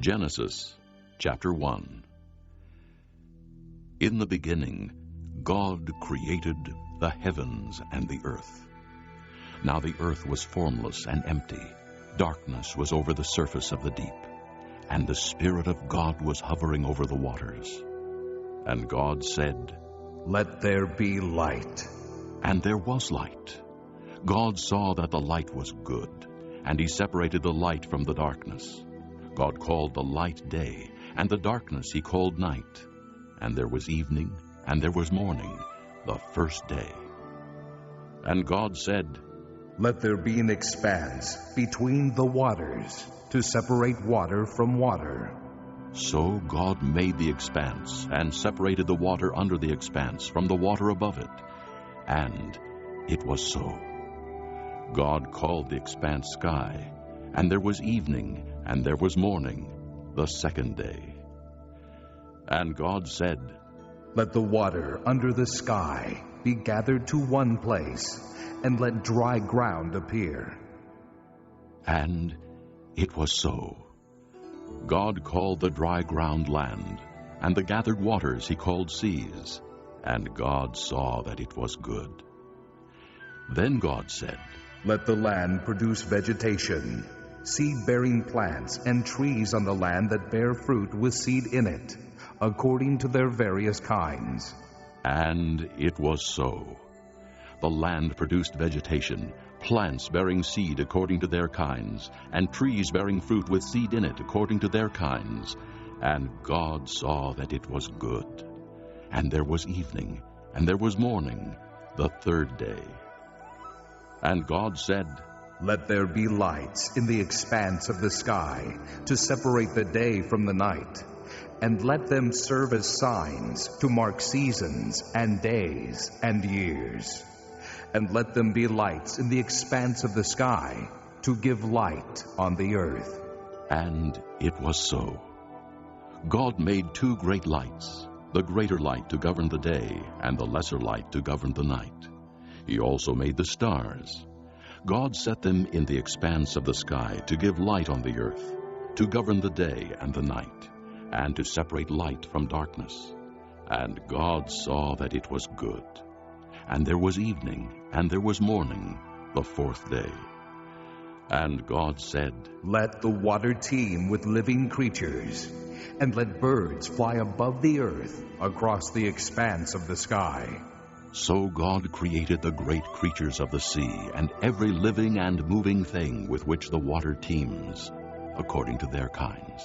Genesis chapter 1. In the beginning, God created the heavens and the earth. Now the earth was formless and empty. Darkness was over the surface of the deep, and the Spirit of God was hovering over the waters. And God said, "Let there be light." And there was light. God saw that the light was good, and he separated the light from the darkness. God called the light day, and the darkness he called night. And there was evening, and there was morning, the first day. And God said, "Let there be an expanse between the waters, to separate water from water." So God made the expanse, and separated the water under the expanse from the water above it. And it was so. God called the expanse sky, and there was evening, and there was morning, the second day. And God said, "Let the water under the sky be gathered to one place, and let dry ground appear." And it was so. God called the dry ground land, and the gathered waters he called seas. And God saw that it was good. Then God said, "Let the land produce vegetation, seed-bearing plants, and trees on the land that bear fruit with seed in it, according to their various kinds." And it was so. The land produced vegetation, plants bearing seed according to their kinds, and trees bearing fruit with seed in it according to their kinds. And God saw that it was good. And there was evening, and there was morning, the third day. And God said, "Let there be lights in the expanse of the sky, to separate the day from the night, and let them serve as signs to mark seasons and days and years. And let them be lights in the expanse of the sky, to give light on the earth." And it was so. God made two great lights, the greater light to govern the day, and the lesser light to govern the night. He also made the stars. God set them in the expanse of the sky to give light on the earth, to govern the day and the night, and to separate light from darkness. And God saw that it was good. And there was evening, and there was morning, the fourth day. And God said, "Let the water teem with living creatures, and let birds fly above the earth across the expanse of the sky." So God created the great creatures of the sea, and every living and moving thing with which the water teems, according to their kinds,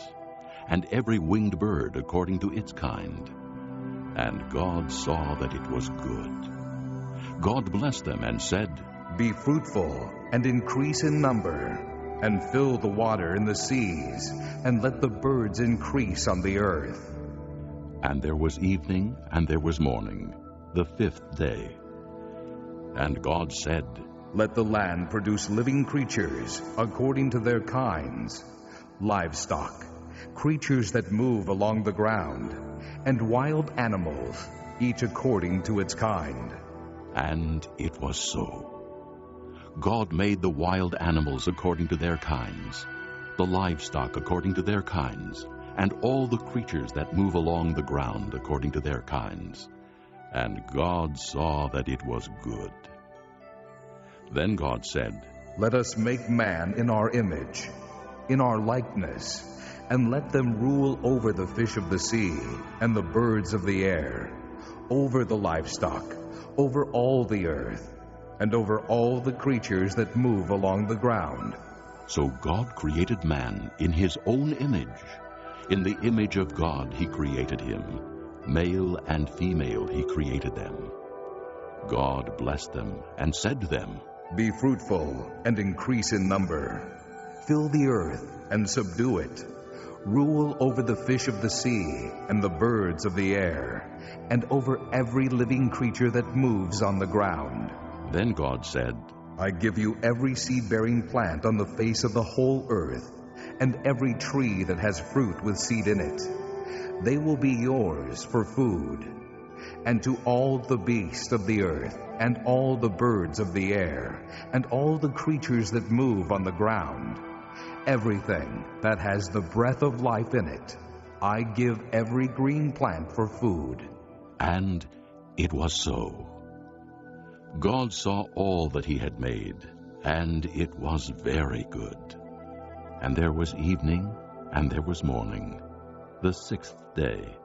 and every winged bird according to its kind. And God saw that it was good. God blessed them and said, "Be fruitful and increase in number, and fill the water in the seas, and let the birds increase on the earth." And there was evening, and there was morning, the fifth day. And God said, "Let the land produce living creatures according to their kinds, livestock, creatures that move along the ground, and wild animals, each according to its kind." And it was so. God made the wild animals according to their kinds, the livestock according to their kinds, and all the creatures that move along the ground according to their kinds. And God saw that it was good. Then God said, "Let us make man in our image, in our likeness, and let them rule over the fish of the sea and the birds of the air, over the livestock, over all the earth, and over all the creatures that move along the ground." So God created man in his own image. In the image of God he created him. Male and female he created them. God blessed them and said to them, "Be fruitful and increase in number. Fill the earth and subdue it. Rule over the fish of the sea and the birds of the air, and over every living creature that moves on the ground." Then God said, "I give you every seed-bearing plant on the face of the whole earth, and every tree that has fruit with seed in it. They will be yours for food. And to all the beasts of the earth, and all the birds of the air, and all the creatures that move on the ground, Everything that has the breath of life in it, I give every green plant for food." And it was so. God saw all that he had made, and it was very good. And there was evening, and there was morning, the sixth day.